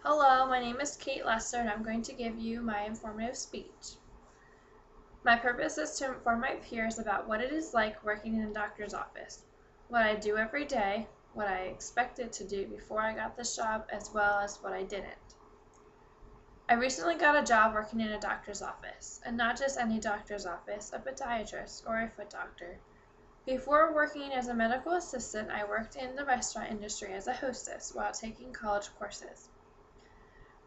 Hello, my name is Kate Lester and I'm going to give you my informative speech. My purpose is to inform my peers about what it is like working in a doctor's office, what I do every day, what I expected to do before I got this job, as well as what I didn't. I recently got a job working in a doctor's office, and not just any doctor's office, a podiatrist or a foot doctor. Before working as a medical assistant, I worked in the restaurant industry as a hostess while taking college courses.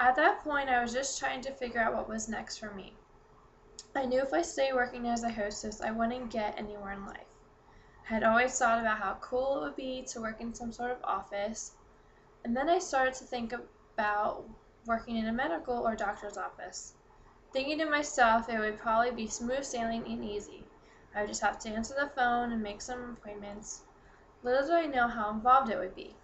At that point, I was just trying to figure out what was next for me. I knew if I stayed working as a hostess, I wouldn't get anywhere in life. I had always thought about how cool it would be to work in some sort of office, and then I started to think about working in a medical or doctor's office. Thinking to myself, it would probably be smooth sailing and easy. I would just have to answer the phone and make some appointments. Little did I know how involved it would be.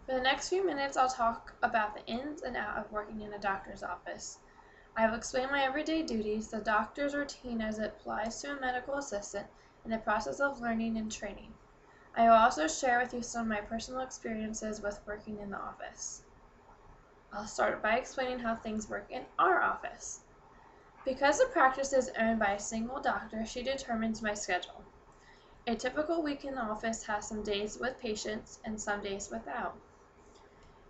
For the next few minutes, I'll talk about the ins and outs of working in a doctor's office. I will explain my everyday duties, the doctor's routine as it applies to a medical assistant, and the process of learning and training. I will also share with you some of my personal experiences with working in the office. I'll start by explaining how things work in our office. Because the practice is owned by a single doctor, she determines my schedule. A typical week in the office has some days with patients and some days without.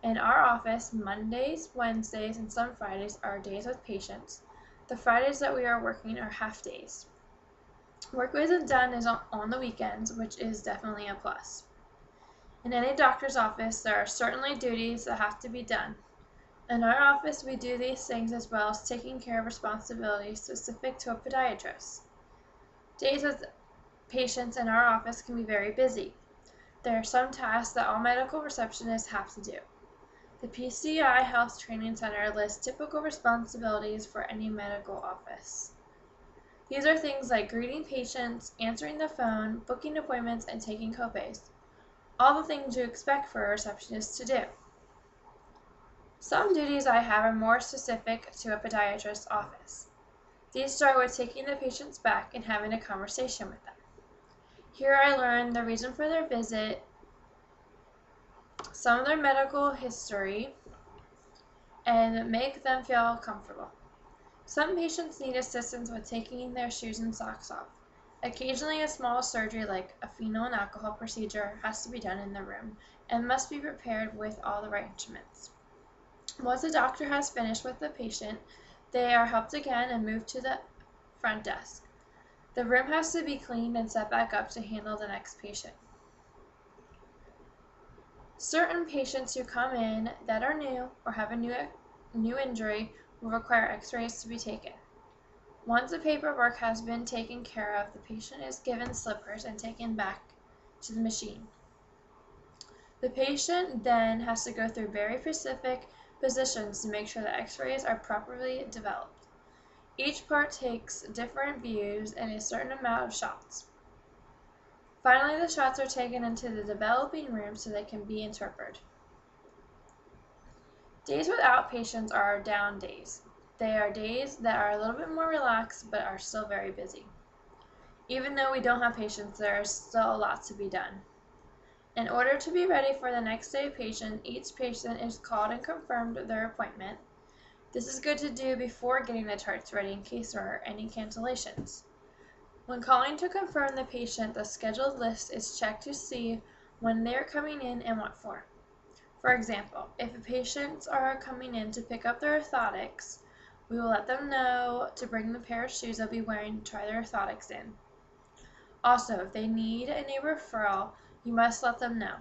In our office, Mondays, Wednesdays, and some Fridays are days with patients. The Fridays that we are working are half days. Work isn't done is on the weekends, which is definitely a plus. In any doctor's office, there are certainly duties that have to be done. In our office, we do these things as well as taking care of responsibilities specific to a podiatrist. Days with patients in our office can be very busy. There are some tasks that all medical receptionists have to do. The PCI Health Training Center lists typical responsibilities for any medical office. These are things like greeting patients, answering the phone, booking appointments, and taking copays. All the things you expect for a receptionist to do. Some duties I have are more specific to a podiatrist's office. These start with taking the patients back and having a conversation with them. Here I learn the reason for their visit, some of their medical history, and make them feel comfortable. Some patients need assistance with taking their shoes and socks off. Occasionally, a small surgery like a phenol and alcohol procedure has to be done in the room and must be prepared with all the right instruments. Once the doctor has finished with the patient, they are helped again and moved to the front desk. The room has to be cleaned and set back up to handle the next patient. Certain patients who come in that are new or have a new injury will require x-rays to be taken. Once the paperwork has been taken care of, the patient is given slippers and taken back to the machine. The patient then has to go through very specific positions to make sure the x-rays are properly developed. Each part takes different views and a certain amount of shots. Finally, the shots are taken into the developing room so they can be interpreted. Days without patients are down days. They are days that are a little bit more relaxed but are still very busy. Even though we don't have patients, there is still a lot to be done. In order to be ready for the next day patient, each patient is called and confirmed their appointment. This is good to do before getting the charts ready in case there are any cancellations. When calling to confirm the patient, the scheduled list is checked to see when they are coming in and what for. For example, if the patients are coming in to pick up their orthotics, we will let them know to bring the pair of shoes they'll be wearing to try their orthotics in. Also, if they need a referral, you must let them know.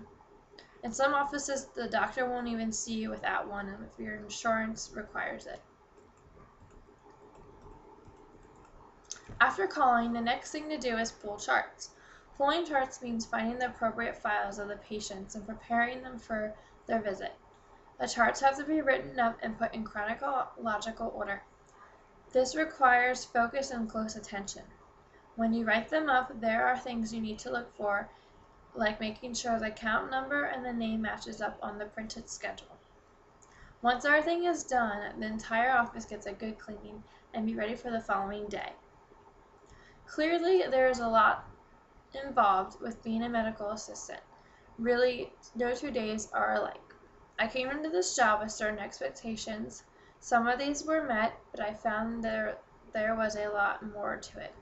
In some offices, the doctor won't even see you without one if your insurance requires it. After calling, the next thing to do is pull charts. Pulling charts means finding the appropriate files of the patients and preparing them for their visit. The charts have to be written up and put in chronological order. This requires focus and close attention. When you write them up, there are things you need to look for, like making sure the count number and the name matches up on the printed schedule. Once everything is done, the entire office gets a good cleaning and be ready for the following day. Clearly, there is a lot involved with being a medical assistant. Really, no 2 days are alike. I came into this job with certain expectations. Some of these were met, but I found there was a lot more to it.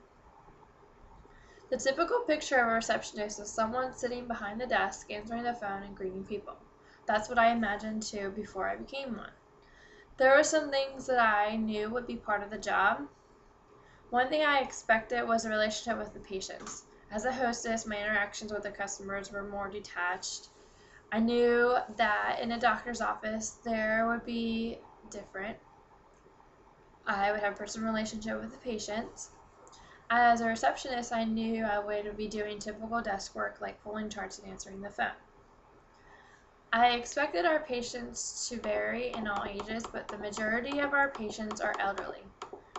The typical picture of a receptionist is someone sitting behind the desk, answering the phone and greeting people. That's what I imagined too before I became one. There were some things that I knew would be part of the job. One thing I expected was a relationship with the patients. As a hostess, my interactions with the customers were more detached. I knew that in a doctor's office there would be different. I would have a personal relationship with the patients. As a receptionist, I knew I would be doing typical desk work like pulling charts and answering the phone. I expected our patients to vary in all ages, but the majority of our patients are elderly,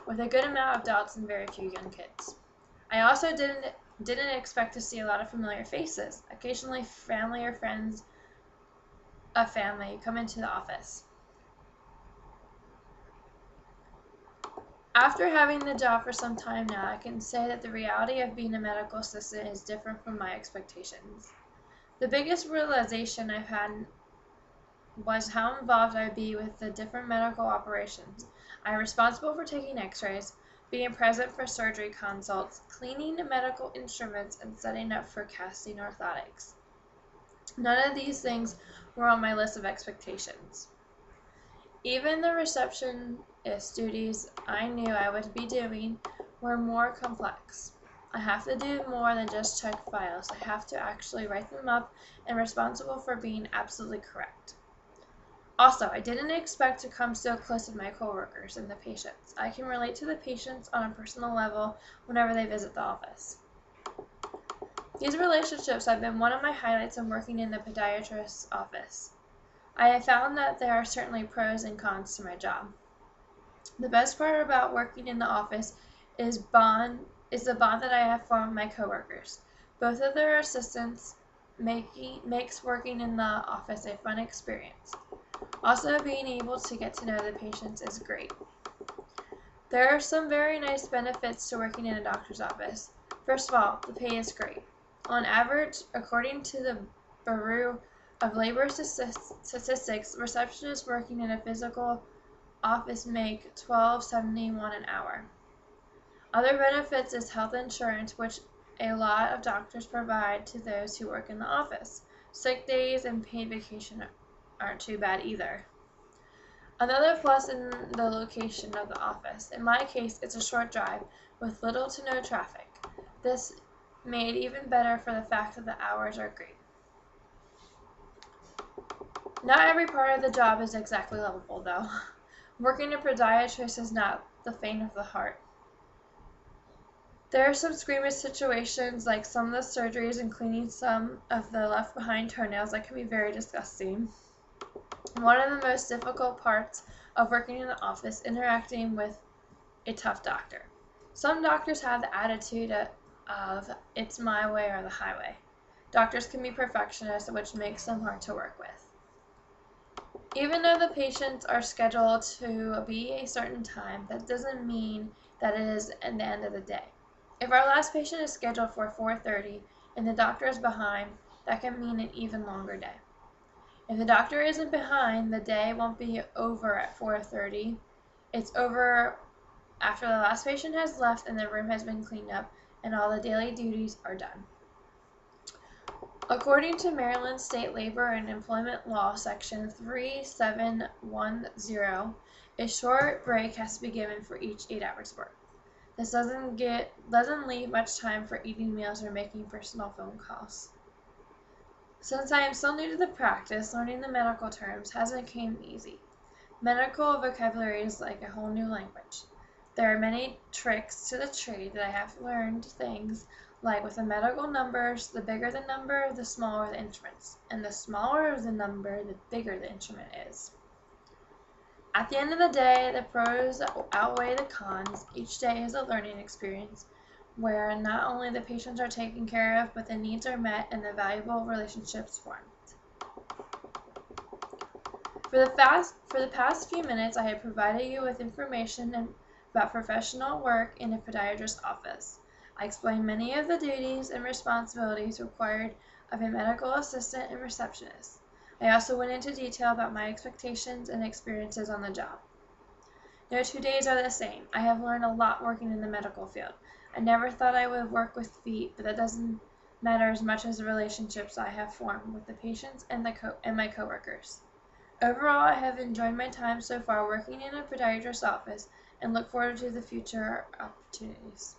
with a good amount of adults and very few young kids. I also didn't expect to see a lot of familiar faces. Occasionally, family or friends of family come into the office. After having the job for some time now, I can say that the reality of being a medical assistant is different from my expectations. The biggest realization I've had was how involved I'd be with the different medical operations. I'm responsible for taking x-rays, being present for surgery consults, cleaning medical instruments, and setting up for casting orthotics. None of these things were on my list of expectations. Even the receptionist duties I knew I would be doing were more complex. I have to do more than just check files. I have to actually write them up and responsible for being absolutely correct. Also, I didn't expect to come so close with my coworkers and the patients. I can relate to the patients on a personal level whenever they visit the office. These relationships have been one of my highlights in working in the podiatrist's office. I have found that there are certainly pros and cons to my job. The best part about working in the office is the bond that I have formed with my coworkers. Both of their assistants makes working in the office a fun experience. Also, being able to get to know the patients is great. There are some very nice benefits to working in a doctor's office. First of all, the pay is great. On average, according to the Bureau of Labor Statistics, receptionists working in a physical office make $12.71 an hour. Other benefits is health insurance, which a lot of doctors provide to those who work in the office. Sick days and paid vacation aren't too bad either. Another plus in the location of the office. In my case, it's a short drive with little to no traffic. This made even better for the fact that the hours are great. Not every part of the job is exactly lovable, though. Working a podiatrist is not the faint of the heart. There are some squeamish situations, like some of the surgeries and cleaning some of the left behind toenails that can be very disgusting. One of the most difficult parts of working in the office, interacting with a tough doctor. Some doctors have the attitude of it's my way or the highway. Doctors can be perfectionists, which makes them hard to work with. Even though the patients are scheduled to be a certain time, that doesn't mean that it is at the end of the day. If our last patient is scheduled for 4:30 and the doctor is behind, that can mean an even longer day. If the doctor isn't behind, the day won't be over at 4:30. It's over after the last patient has left and the room has been cleaned up and all the daily duties are done. According to Maryland State Labor and Employment Law, Section 3710, a short break has to be given for each 8 hours work. This doesn't leave much time for eating meals or making personal phone calls. Since I am still new to the practice, learning the medical terms hasn't come easy. Medical vocabulary is like a whole new language. There are many tricks to the trade that I have learned things like with the medical numbers, the bigger the number, the smaller the instruments. And the smaller the number, the bigger the instrument is. At the end of the day, the pros outweigh the cons. Each day is a learning experience where not only the patients are taken care of, but the needs are met and the valuable relationships formed. For the past few minutes, I have provided you with information about professional work in a podiatrist's office. I explained many of the duties and responsibilities required of a medical assistant and receptionist. I also went into detail about my expectations and experiences on the job. No 2 days are the same. I have learned a lot working in the medical field. I never thought I would work with feet, but that doesn't matter as much as the relationships I have formed with the patients and my coworkers. Overall, I have enjoyed my time so far working in a podiatrist's office and look forward to the future opportunities.